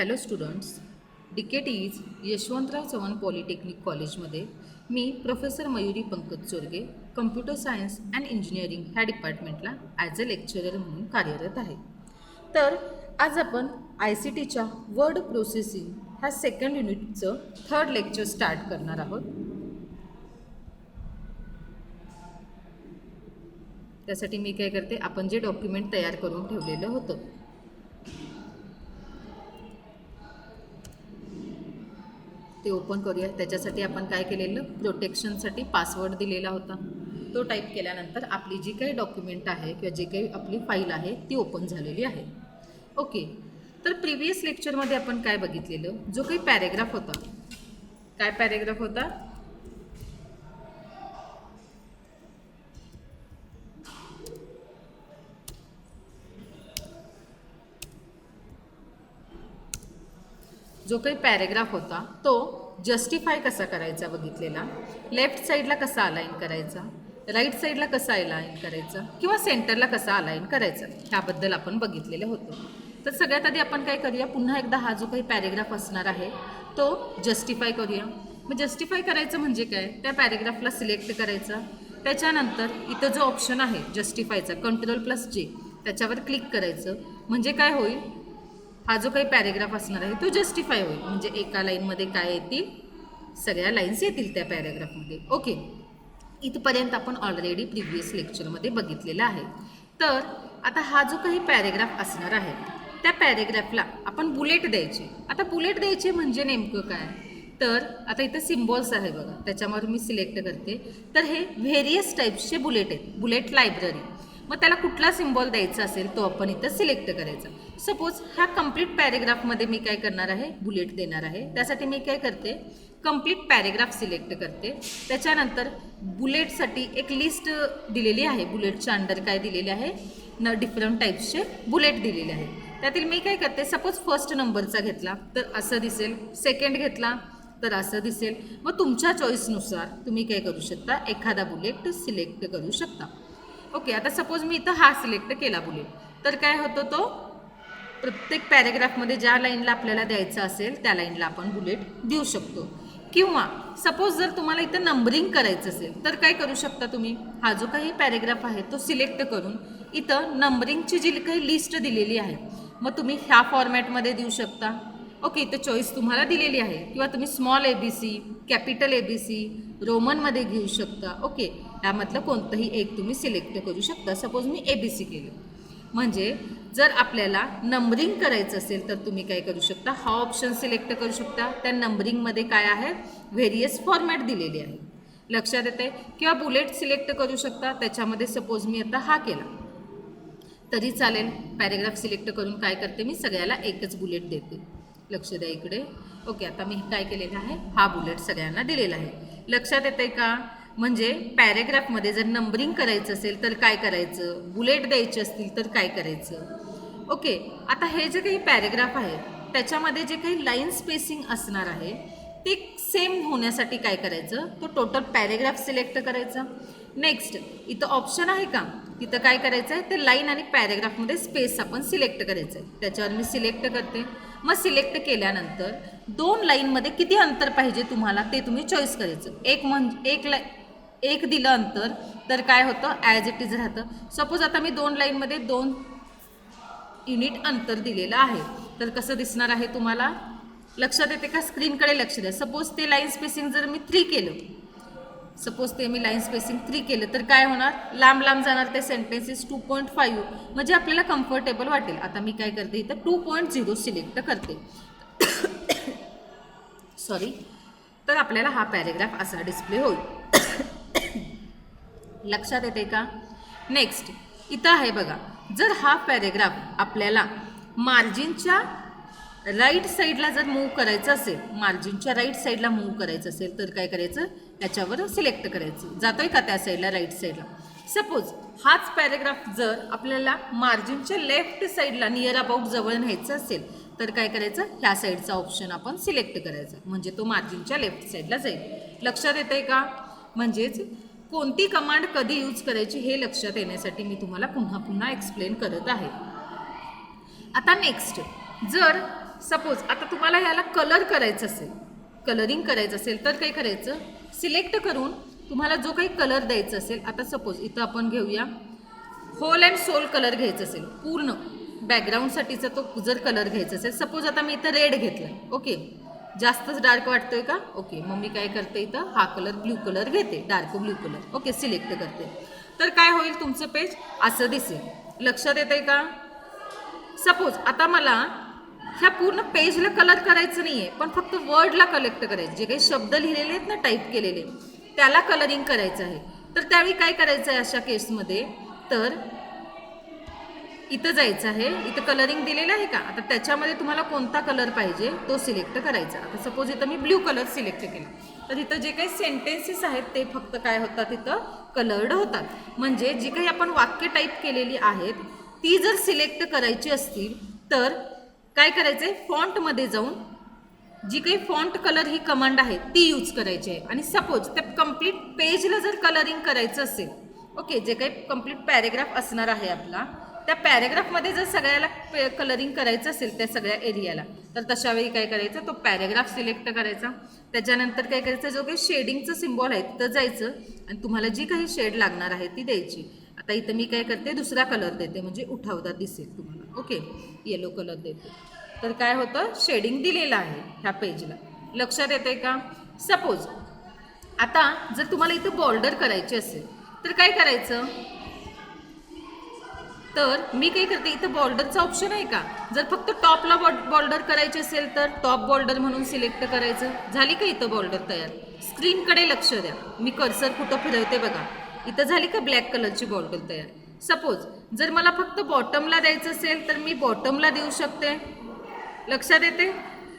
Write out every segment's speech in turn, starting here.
Hello students, DKT's Yashwantrao Chavan polytechnic कॉलेजमध्ये मी professor Mayuri Pankaj Chorge computer science and engineering ह्या डिपार्टमेंटला ॲज अ लेक्चरर म्हणून कार्यरत आहे. तर आज आपण ICTच्या वर्ड प्रोसेसिंग ह्या सेकंड युनिटचं थर्ड लेक्चर स्टार्ट करणार आहोत. त्यासाठी मी काय करते, आपण जे डॉक्युमेंट तयार करून ठेवलेलं होतं ते ओपन करूया. त्याच्यासाठी आपण काय केलेलं, प्रोटेक्शनसाठी पासवर्ड दिलेला होता. तो टाईप केल्यानंतर आपली जी काही डॉक्युमेंट आहे किंवा जे काही आपली फाईल आहे ती ओपन झालेली आहे. ओके, तर प्रिव्हियस लेक्चरमध्ये आपण काय बघितलेलं, जो काही पॅरेग्राफ होता, काय पॅरेग्राफ होता, जो काही पॅरेग्राफ होता तो जस्टिफाय कसा करायचा बघितलेला. लेफ्ट साईडला कसा अलाइन करायचा, राईट साईडला कसा अलाइन करायचा किंवा सेंटरला कसा अलाइन करायचा ह्याबद्दल आपण बघितलेलं होतं. तर सगळ्यात आधी आपण काय करूया, पुन्हा एकदा हा जो काही पॅरेग्राफ असणार आहे तो जस्टिफाय करूया. मग जस्टिफाय करायचं म्हणजे काय, त्या पॅरेग्राफला सिलेक्ट करायचा. त्याच्यानंतर इथं जो ऑप्शन आहे जस्टिफायचा, Ctrl+J, त्याच्यावर क्लिक करायचं. म्हणजे काय होईल, हा जो काही पॅरेग्राफ असणार आहे तो जस्टिफाय होईल. म्हणजे एका लाईनमध्ये काय येतील, सगळ्या लाईन्स येतील त्या पॅरेग्राफमध्ये. ओके, इथपर्यंत आपण ऑलरेडी प्रिव्हियस लेक्चरमध्ये बघितलेलं आहे. तर आता हा जो काही पॅरेग्राफ असणार आहे त्या पॅरेग्राफला आपण बुलेट द्यायचे. आता बुलेट द्यायचे म्हणजे नेमकं काय, तर आता इथं सिम्बॉल्स आहे बघा, त्याच्यावर मी सिलेक्ट करते. तर हे व्हेरियस टाईप्सचे बुलेट आहेत, बुलेट लायब्ररी. मग त्याला कुठला सिम्बॉल द्यायचा असेल तो आपण इथं सिलेक्ट करायचा. सपोज ह्या कंप्लीट पॅरेग्राफमध्ये मी काय करणार आहे, बुलेट देणार आहे. त्यासाठी मी काय करते, कंप्लीट पॅरेग्राफ सिलेक्ट करते. त्याच्यानंतर बुलेटसाठी एक लिस्ट दिलेली आहे, बुलेटच्या अंडर काय दिलेले आहे, डिफरंट टाईप्सचे बुलेट दिलेले आहे. त्यातील मी काय करते, सपोज फर्स्ट नंबरचा घेतला तर असं दिसेल, सेकंड घेतला तर असं दिसेल. मग तुमच्या चॉईसनुसार तुम्ही काय करू शकता, एखादा बुलेट सिलेक्ट करू शकता. ओके, आता सपोज मी इथं हा सिलेक्ट केला बुलेट, तर काय होतं, तो प्रत्येक पॅरेग्राफमध्ये ज्या लाईनला आपल्याला द्यायचं असेल त्या लाईनला आपण बुलेट देऊ शकतो. किंवा सपोज जर तुम्हाला इथं नंबरिंग करायचं असेल तर काय करू शकता तुम्ही, हा जो काही पॅरेग्राफ आहे तो सिलेक्ट करून इथं नंबरिंगची जी काही लिस्ट दिलेली आहे मग तुम्ही ह्या फॉर्मॅटमध्ये देऊ शकता. ओके, इथं चॉईस तुम्हाला दिलेली आहे. किंवा तुम्ही स्मॉल ABC, कॅपिटल ABC, रोमनमध्ये घेऊ शकता. ओके, त्यामधलं कोणतंही एक तुम्ही सिलेक्ट करू शकता. सपोज मी ABC केलं. म्हणजे जर आपल्याला नंबरिंग करायचं असेल तर तुम्ही काय करू शकता, हा ऑप्शन सिलेक्ट करू शकता. त्या नंबरिंगमध्ये काय आहे, व्हेरियस फॉर्मॅट दिलेले आहे, लक्षात येते. किंवा बुलेट सिलेक्ट करू शकता. त्याच्यामध्ये सपोज मी आता हा केला तरी चालेल. पॅरेग्राफ सिलेक्ट करून काय करते, मी सगळ्याला एकच बुलेट देते. लक्ष द्या इकडे. ओके, आता मी काय केलेलं आहे, हा बुलेट सगळ्यांना दिलेला आहे. लक्षात येते का. म्हणजे पॅरेग्राफमध्ये जर नंबरिंग करायचं असेल तर काय करायचं, बुलेट द्यायचे असतील तर काय करायचं. ओके, आता हे जे काही पॅरेग्राफ आहे त्याच्यामध्ये जे काही लाईन स्पेसिंग असणार आहे ते सेम होण्यासाठी काय करायचं, तो टोटल पॅरेग्राफ सिलेक्ट करायचा. नेक्स्ट इथं ऑप्शन आहे का, तिथं काय करायचं आहे, ते लाईन आणि पॅरेग्राफमध्ये स्पेस आपण सिलेक्ट करायचं आहे. त्याच्यावर मी सिलेक्ट करते. मग सिलेक्ट केल्यानंतर दोन लाईनमध्ये किती अंतर पाहिजे तुम्हाला ते तुम्ही चॉईस करायचं. एक दिलं अंतर तर काय होतं, ॲज इट इज राहतं. सपोज आता मी दोन लाईनमध्ये 2 युनिट अंतर दिलेलं आहे तर कसं दिसणार आहे तुम्हाला, लक्षात येते का. स्क्रीनकडे लक्ष द्या. सपोज ते लाईन स्पेसिंग जर मी 3 केलं, सपोज ते मी लाईन स्पेसिंग 3 केलं तर काय होणार, लांब लांब जाणार ते सेंटेन्सेस. 2.5 म्हणजे आपल्याला कम्फर्टेबल वाटेल. आता मी काय करते, इथं 2.0 सिलेक्ट करते. सॉरी, तर आपल्याला हा पॅरेग्राफ असा डिस्प्ले होईल. लक्षात येते का. नेक्स्ट इथं आहे बघा, जर हा पॅरेग्राफ आपल्याला मार्जिनच्या राईट साईडला जर मूव्ह करायचं असेल, मार्जिनच्या राईट साईडला मूव्ह करायचं असेल तर काय करायचं, त्याच्यावर सिलेक्ट करायचं. जातोय का त्या साईडला, राईट साईडला. सपोज हाच पॅरेग्राफ जर आपल्याला मार्जिनच्या लेफ्ट साईडला नियर अबाउट जवळ न्यायचं असेल तर काय करायचं, ह्या साईडचा ऑप्शन आपण सिलेक्ट करायचा. म्हणजे तो मार्जिनच्या लेफ्ट साईडला जाईल. लक्षात येतंय का. म्हणजेच कोणती कमांड कधी यूज करायची हे लक्षात येण्यासाठी मी तुम्हाला पुन्हा पुन्हा एक्सप्लेन करत आहे. आता नेक्स्ट, जर सपोज आता तुम्हाला ह्याला कलर करायचं असेल, कलरिंग करायचं असेल तर काय करायचं, सिलेक्ट करून तुम्हाला जो काही कलर द्यायचा असेल, आता सपोज इथं आपण घेऊया होल अँड सोल कलर घ्यायचा असेल, पूर्ण बॅकग्राऊंडसाठीचा तो जर कलर घ्यायचा असेल, सपोज आता मी इथं रेड घेतला, ओके, जास्तच डार्क वाटतोय का, ओके, मग मी काय करते इथं हा कलर ब्ल्यू कलर घेते, dark blue colour, okay, select करते. तर काय होईल, तुमचं पेज असं दिसेल. लक्षात येतंय का? सपोज आता मला ह्या पूर्ण पेजला कलर करायचं नाहीये, पण फक्त वर्डला कलेक्ट करायचं, जे काही शब्द लिहिलेले आहेत ना, टाईप केलेले, त्याला कलरिंग करायचं आहे. तर त्यावेळी काय करायचं आहे अशा केसमध्ये, तर इथं जायचं आहे, इथं कलरिंग दिलेलं आहे का, आता त्याच्यामध्ये तुम्हाला कोणता कलर पाहिजे तो सिलेक्ट करायचा. आता सपोज इथं मी ब्ल्यू कलर सिलेक्ट केला, तर इथं जे काही सेंटेन्सेस आहेत ते फक्त काय होतात, इथं कलर्ड होतात. म्हणजे जी काही आपण वाक्य टाईप केलेली आहेत ती जर सिलेक्ट करायची असतील तर काय करायचं आहे, फॉन्टमध्ये जाऊन जी काही फॉन्ट कलर ही कमांड आहे ती यूज करायची आहे. आणि सपोज त्या कंप्लीट पेजला जर कलरिंग करायचं असेल, ओके, जे काही कंप्लीट पॅरेग्राफ असणार आहे आपला, त्या पॅरेग्राफमध्ये जर सगळ्याला कलरिंग करायचं असेल त्या सगळ्या एरियाला, तर तशावेळी काय करायचं, तो पॅरेग्राफ सिलेक्ट करायचा. त्याच्यानंतर काय करायचं, जो काही शेडिंगचं सिम्बॉल आहे तिथं जायचं आणि तुम्हाला जी काही शेड लागणार आहे ती द्यायची. आता इथं मी काय करते, दुसरा कलर देते, म्हणजे उठावदार दिसेल तुम्हाला, ओके, येलो कलर देते. तर काय होतं, शेडिंग दिलेलं आहे ह्या पेजला. लक्षात येते का? सपोज आता जर तुम्हाला इथं बॉर्डर करायची असेल तर काय करायचं, तर मी काय करते, इथं बॉर्डरचा ऑप्शन आहे का, जर फक्त टॉपला बॉर्डर करायची असेल तर टॉप बॉर्डर म्हणून सिलेक्ट करायचं. झाली का इथं बॉर्डर तयार? स्क्रीनकडे लक्ष द्या, मी कर्सर कुठं फिरवते बघा, इथं झाली का ब्लॅक कलरची बॉर्डर तयार. सपोज जर मला फक्त बॉटमला द्यायचं असेल तर मी बॉटमला देऊ शकते. लक्षात येते?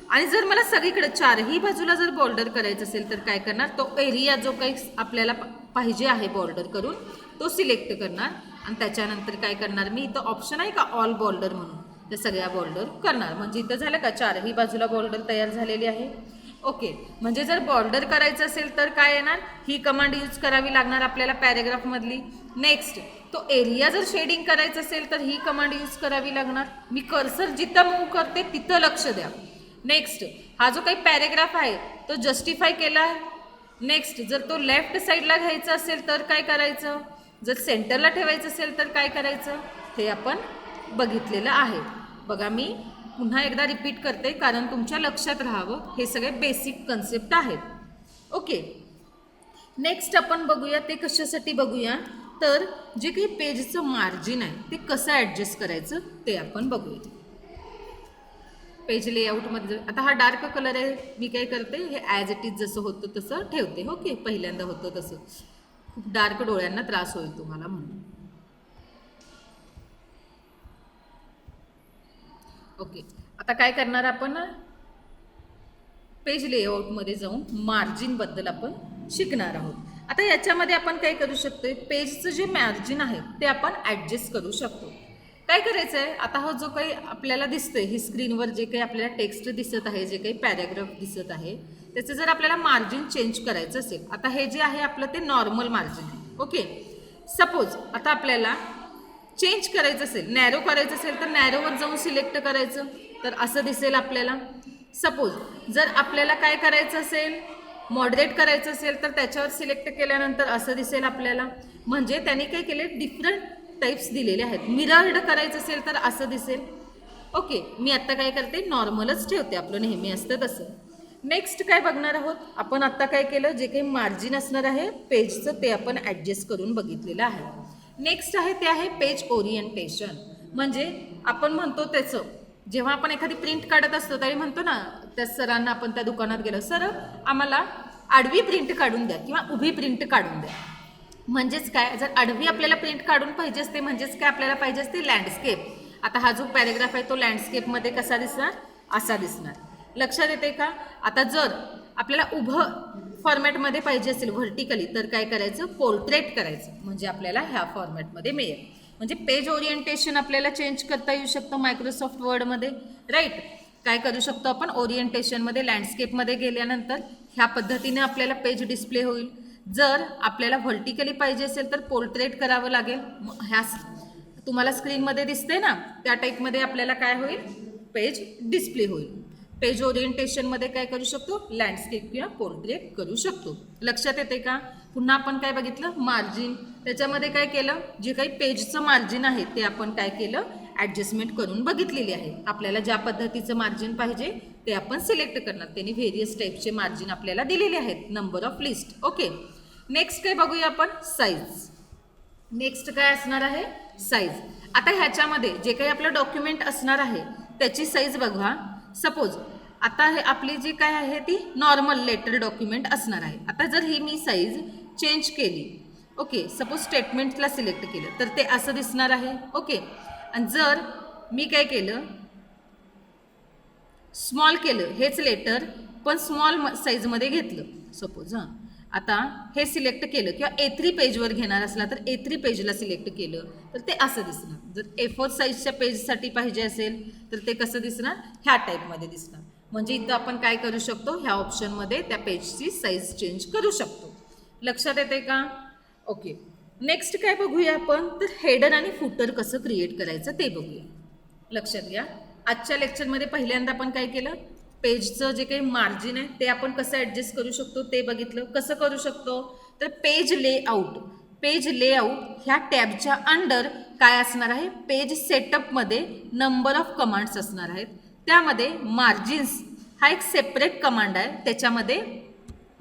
आणि जर मला सगळीकडे चारही बाजूला जर बॉर्डर करायचं असेल तर काय करणार, तो एरिया जो काही आपल्याला पाहिजे आहे बॉर्डर करून तो सिलेक्ट करणार आणि त्याच्यानंतर काय करणार, मी इथं ऑप्शन आहे का ऑल बॉर्डर म्हणून, त्या सगळ्या बॉर्डर करणार. म्हणजे इथं झालं का चारही बाजूला बॉर्डर तयार झालेली आहे. ओके, म्हणजे जर बॉर्डर करायचं असेल तर काय येणार, ही कमांड यूज करावी लागणार आपल्याला पॅरेग्राफमधली. नेक्स्ट, तो एरिया जर शेडिंग करायचं असेल तर ही कमांड यूज करावी लागणार. मी कर्सर जिथं मूव्ह करते तिथं लक्ष द्या. नेक्स्ट, हा जो काही पॅरेग्राफ आहे तो जस्टिफाय केला. नेक्स्ट, जर तो लेफ्ट साईडला घ्यायचा असेल तर काय करायचं, जर सेंटरला ठेवायचं असेल तर काय करायचं, हे आपण बघितलेलं आहे. बघा मी पुन्हा एकदा रिपीट करते कारण तुमच्या लक्षात राहावं, हे सगळे बेसिक कन्सेप्ट आहेत. ओके, नेक्स्ट आपण बघूया, ते कशासाठी बघूया, तर जे काही पेजचं मार्जिन आहे ते कसं ॲडजस्ट करायचं ते आपण बघूया. पेज लेआउटमध्ये आता हा डार्क कलर आहे, मी काय करते, हे ॲज इट इज जसं होतं तसं ठेवते. ओके, पहिल्यांदा होतं तसं, खूप डार्क डोळ्यांना त्रास होईल तुम्हाला म्हणून. ओके, आता काय करणार आपण, पेज लेआउटमध्ये जाऊन मार्जिनबद्दल आपण शिकणार आहोत. आता याच्यामध्ये आपण काय करू शकतो, पेजचं जे मार्जिन आहे ते आपण ॲडजस्ट करू शकतो. काय करायचं आहे, आता हा जो काही आपल्याला दिसतंय, ही स्क्रीनवर जे काही आपल्याला टेक्स्ट दिसत आहे, जे काही पॅरेग्राफ दिसत आहे, त्याचं जर आपल्याला मार्जिन चेंज करायचं असेल, आता हे जे आहे आपलं ते नॉर्मल मार्जिन आहे. ओके, सपोज आता आपल्याला चेंज करायचं असेल, नॅरो करायचं असेल तर नॅरोवर जाऊन सिलेक्ट करायचं, तर असं दिसेल आपल्याला. सपोज जर आपल्याला काय करायचं असेल, मॉडरेट करायचं असेल तर त्याच्यावर सिलेक्ट केल्यानंतर असं दिसेल आपल्याला. म्हणजे त्यांनी काय केले, डिफरंट टाईप्स दिलेले आहेत. मिरर्ड करायचं असेल तर असं दिसेल. ओके, मी आत्ता काय करते, नॉर्मलच ठेवते, आपलं नेहमी असतं तसं. नेक्स्ट काय बघणार आहोत आपण, आत्ता काय केलं, जे काही मार्जिन असणार आहे पेजचं ते आपण ॲडजस्ट करून बघितलेलं आहे. नेक्स्ट आहे ते आहे पेज ओरिएंटेशन. म्हणजे आपण म्हणतो त्याचं, जेव्हा आपण एखादी प्रिंट काढत असतो त्यावेळी म्हणतो ना, त्या सरांना आपण त्या दुकानात गेलो, सर आम्हाला आडवी प्रिंट काढून द्या किंवा उभी प्रिंट काढून द्या. म्हणजेच काय, जर आडवी आपल्याला प्रिंट काढून पाहिजे असते, म्हणजेच काय आपल्याला पाहिजे असते, लँडस्केप. आता हा जो पॅरेग्राफ आहे तो लँडस्केपमध्ये कसा दिसणार, असा दिसणार. लक्षात येते का? आता जर आपल्याला उभं फॉर्मॅटमध्ये पाहिजे असेल, व्हर्टिकली, तर काय करायचं, पोर्ट्रेट करायचं, म्हणजे आपल्याला ह्या फॉर्मॅटमध्ये मिळेल. म्हणजे पेज ओरिएंटेशन आपल्याला चेंज करता येऊ शकतं मायक्रोसॉफ्ट वर्डमध्ये, राईट. काय करू शकतो आपण, ओरिएंटेशनमध्ये लँडस्केपमध्ये गेल्यानंतर ह्या पद्धतीने आपल्याला पेज डिस्प्ले होईल. जर आपल्याला व्हर्टिकली पाहिजे असेल तर पोर्ट्रेट करावं लागेल. ह्या तुम्हाला स्क्रीनमध्ये दिसते ना, त्या टाईपमध्ये आपल्याला काय होईल, पेज डिस्प्ले होईल. पेज ओरिएंटेशनमध्ये काय करू शकतो, लँडस्केप किंवा पोर्ट्रेट करू शकतो. लक्षात येते का? पुन्हा आपण काय बघितलं, मार्जिन. त्याच्यामध्ये काय केलं, जे काही पेजचं मार्जिन आहे ते आपण काय केलं, ॲडजस्टमेंट करून बघितलेली आहे. आपल्याला ज्या पद्धतीचं मार्जिन पाहिजे ते आपण सिलेक्ट करणार. त्यांनी व्हेरियस टाईपचे मार्जिन आपल्याला दिलेले आहेत, number of list. Okay, next काय बघूया आपण, साईज. नेक्स्ट काय असणार आहे, साईज. आता ह्याच्यामध्ये जे काही आपलं डॉक्युमेंट असणार आहे त्याची साईज बघा. सपोज आता हे आपली जी काय आहे ती नॉर्मल लेटर डॉक्युमेंट असणार आहे. आता जर ही मी साईज चेंज केली, ओके, सपोज स्टेटमेंटला सिलेक्ट केलं तर ते असं दिसणार आहे. ओके, आणि जर मी काय केलं, स्मॉल केलं, हेच लेटर पण स्मॉल साईजमध्ये घेतलं सपोज. आता हे सिलेक्ट केलं किंवा A3 पेजवर घेणार असला तर A3 पेजला सिलेक्ट केलं तर ते असं दिसणार. जर A4 साईजच्या पेजसाठी पाहिजे असेल तर ते कसं दिसणार, ह्या टाईपमध्ये दिसणार. म्हणजे इथं आपण काय करू शकतो, ह्या ऑप्शनमध्ये त्या पेजची साईज चेंज करू शकतो. लक्षात येते का? ओके, नेक्स्ट काय बघूया आपण, तर हेडर आणि फुटर कसं क्रिएट करायचं ते बघूया. लक्षात घ्या, आजच्या लेक्चरमध्ये पहिल्यांदा आपण काय केलं, पेजचं जे काही मार्जिन आहे ते आपण कसं ॲडजस्ट करू शकतो ते बघितलं. कसं करू शकतो, तर पेज लेआउट. पेज लेआउट ह्या टॅबच्या अंडर काय असणार आहे, पेज सेटअपमध्ये नंबर ऑफ कमांड्स असणार आहेत. त्यामध्ये मार्जिन्स हा एक सेपरेट कमांड आहे. त्याच्यामध्ये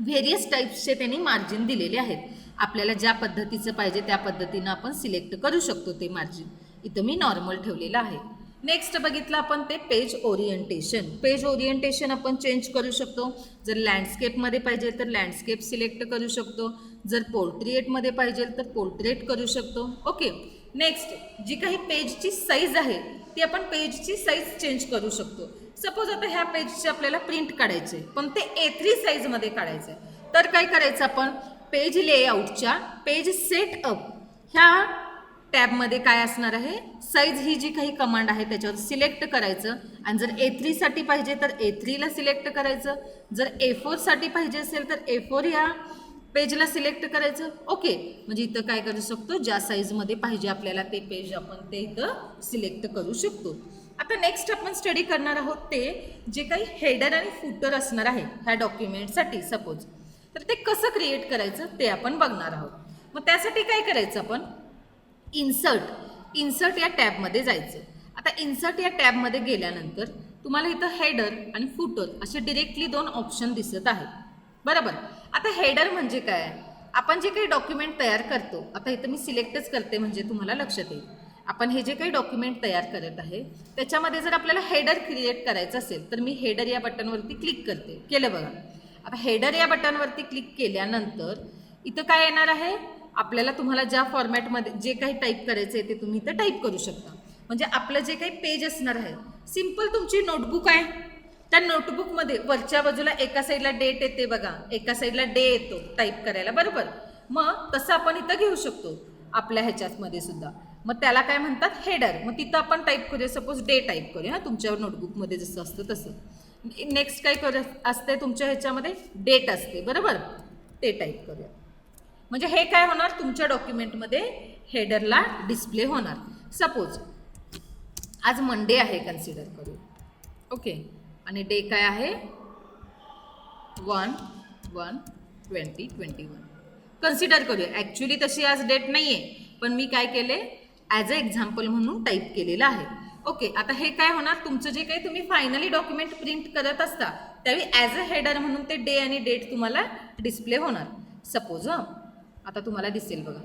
व्हेरियस टाईप्सचे त्यांनी मार्जिन दिलेले आहेत. आपल्याला ज्या पद्धतीचं पाहिजे त्या पद्धतीनं आपण सिलेक्ट करू शकतो ते मार्जिन. इथं मी नॉर्मल ठेवलेलं आहे. नेक्स्ट बघितलं आपण ते पेज ओरिएंटेशन. पेज ओरिएंटेशन आपण चेंज करू शकतो. जर लँडस्केपमध्ये पाहिजे तर लँडस्केप सिलेक्ट करू शकतो. जर पोर्ट्रेटमध्ये पाहिजे तर पोर्ट्रेट करू शकतो. ओके, नेक्स्ट जी काही पेजची साईज आहे ती आपण पेजची साईज चेंज करू शकतो. सपोज आता ह्या पेजची आपल्याला प्रिंट काढायचे पण ते A3 साईजमध्ये काढायचं आहे तर काय करायचं, आपण पेज लेआउटच्या पेज सेटअप ह्या टॅबमध्ये काय असणार आहे, साईज ही जी काही कमांड आहे त्याच्यावर सिलेक्ट करायचं. आणि जर A3 साठी पाहिजे तर A3 ला सिलेक्ट करायचं. जर A4 साठी पाहिजे असेल तर A4 या पेजला सिलेक्ट करायचं. ओके, म्हणजे इथं काय करू शकतो, ज्या साईजमध्ये पाहिजे आपल्याला ते पेज आपण ते इथं सिलेक्ट करू शकतो. आता नेक्स्ट आपण स्टडी करणार आहोत ते जे काही हेडर आणि फुटर असणार आहे ह्या डॉक्युमेंटसाठी सपोज, तर ते कसं क्रिएट करायचं ते आपण बघणार आहोत. मग त्यासाठी काय करायचं, आपण इन्सर्ट या टॅबमध्ये जायचं. आता इन्सर्ट या टॅबमध्ये गेल्यानंतर तुम्हाला इथं हेडर आणि फुटर असे डिरेक्टली दोन ऑप्शन दिसत आहेत, बरोबर. आता हेडर म्हणजे काय, आपण जे काही डॉक्युमेंट तयार करतो, आता इथं मी सिलेक्टच करते म्हणजे तुम्हाला लक्षात येईल. आपण हे जे काही डॉक्युमेंट तयार करत आहे त्याच्यामध्ये जर आपल्याला हेडर क्रिएट करायचं असेल तर मी हेडर या बटनवरती क्लिक करते. केलं बघा. आता हेडर या बटनवरती क्लिक केल्यानंतर इथं काय येणार आहे, आपल्याला तुम्हाला ज्या फॉर्मॅटमध्ये जे काही टाईप करायचं आहे ते तुम्ही इथं टाईप करू शकता. म्हणजे आपलं जे काही पेज असणार आहे, सिम्पल तुमची नोटबुक आहे, त्या नोटबुकमध्ये वरच्या बाजूला एका साईडला डेट येते बघा, एका साईडला डे येतो टाईप करायला, बरोबर. मग तसं आपण इथं घेऊ शकतो आपल्या ह्याच्यामध्ये सुद्धा. मग त्याला काय म्हणतात, हेडर. मग तिथं आपण टाईप करूया, सपोज डे टाईप करूया, तुमच्या नोटबुकमध्ये जसं असतं तसं. नेक्स्ट काय असते तुमच्या ह्याच्यामध्ये, डेट असते, बरोबर, ते टाईप करूया. म्हणजे हे काय होणार, तुमच्या डॉक्युमेंटमध्ये हेडरला डिस्प्ले होणार. सपोज आज मंडे आहे कन्सिडर करू, ओके, आणि डे काय आहे 1/1/2021 कन्सिडर करूया. ॲक्च्युली तशी आज डेट नाही आहे पण मी काय केले, ॲज अ एक्झाम्पल म्हणून टाईप केलेलं आहे. ओके, आता हे काय होणार, तुमचं जे काही तुम्ही फायनली डॉक्युमेंट प्रिंट करत असता त्यावेळी ॲज अ हेडर म्हणून ते डे आणि डेट तुम्हाला डिस्प्ले होणार. सपोज आता तुम्हाला दिसेल बघा,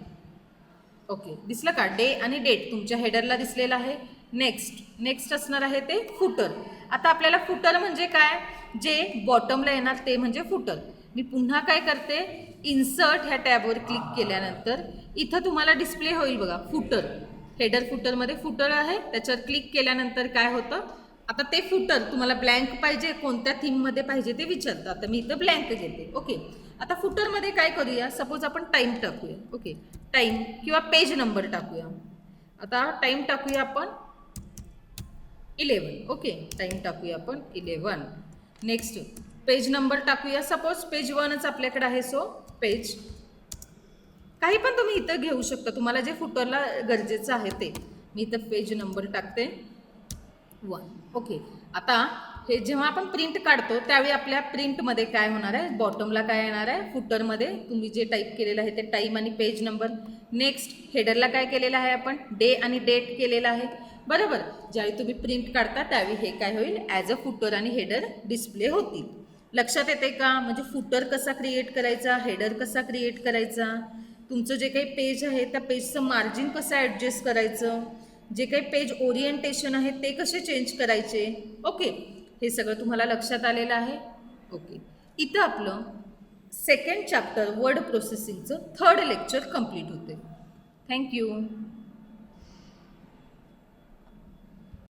ओके, दिसलं का, डे आणि डेट तुमच्या हेडरला दिसलेलं आहे. नेक्स्ट असणार आहे ते फुटर. आता आपल्याला फुटर म्हणजे काय, जे बॉटमला येणार ते म्हणजे फुटर. मी पुन्हा काय करते, इन्सर्ट ह्या टॅबवर क्लिक केल्यानंतर इथं तुम्हाला डिस्प्ले होईल बघा फुटर. हेडर फुटरमध्ये फुटर आहे, त्याच्यावर क्लिक केल्यानंतर काय होतं, आता ते फुटर तुम्हाला ब्लँक पाहिजे, कोणत्या थीममध्ये पाहिजे ते विचारतं. आता मी इथं ब्लँक घेते. ओके, आता फुटरमध्ये काय करूया, सपोज आपण टाईम टाकूया. ओके, टाईम किंवा पेज नंबर टाकूया. आता टाईम टाकूया आपण 11. ओके, टाईम टाकूया आपण 11. नेक्स्ट पेज नंबर टाकूया, सपोज पेज 1च आपल्याकडे आहे, सो पेज काही पण तुम्ही इथं घेऊ शकता, तुम्हाला जे फुटरला गरजेचं आहे ते. मी इथं पेज नंबर टाकते 1. ओके. आता हे जेव्हा आपण प्रिंट काढतो त्यावेळी आपल्या प्रिंटमध्ये काय होणार आहे, बॉटमला काय येणार आहे, फुटरमध्ये तुम्ही जे टाईप केलेलं आहे ते टाईम आणि पेज नंबर. नेक्स्ट हेडरला काय केलेलं आहे आपण, डे आणि डेट केलेलं आहे, बरोबर. ज्यावेळी तुम्ही प्रिंट काढता त्यावेळी हे काय होईल, ॲज अ फुटर आणि हेडर डिस्प्ले होतील. लक्षात येते का, म्हणजे फुटर कसा क्रिएट करायचा, हेडर कसा क्रिएट करायचा, तुमचं जे काही पेज आहे त्या पेजचं मार्जिन कसं ॲडजस्ट करायचं, जे काही पेज ओरिएंटेशन आहे ते कसे चेंज करायचे. ओके, हे सगळं तुम्हाला लक्षात आलेलं आहे. ओके, इथं आपलं सेकंड चॅप्टर वर्ड प्रोसेसिंगचं 3rd लेक्चर कंप्लीट होते. थँक्यू.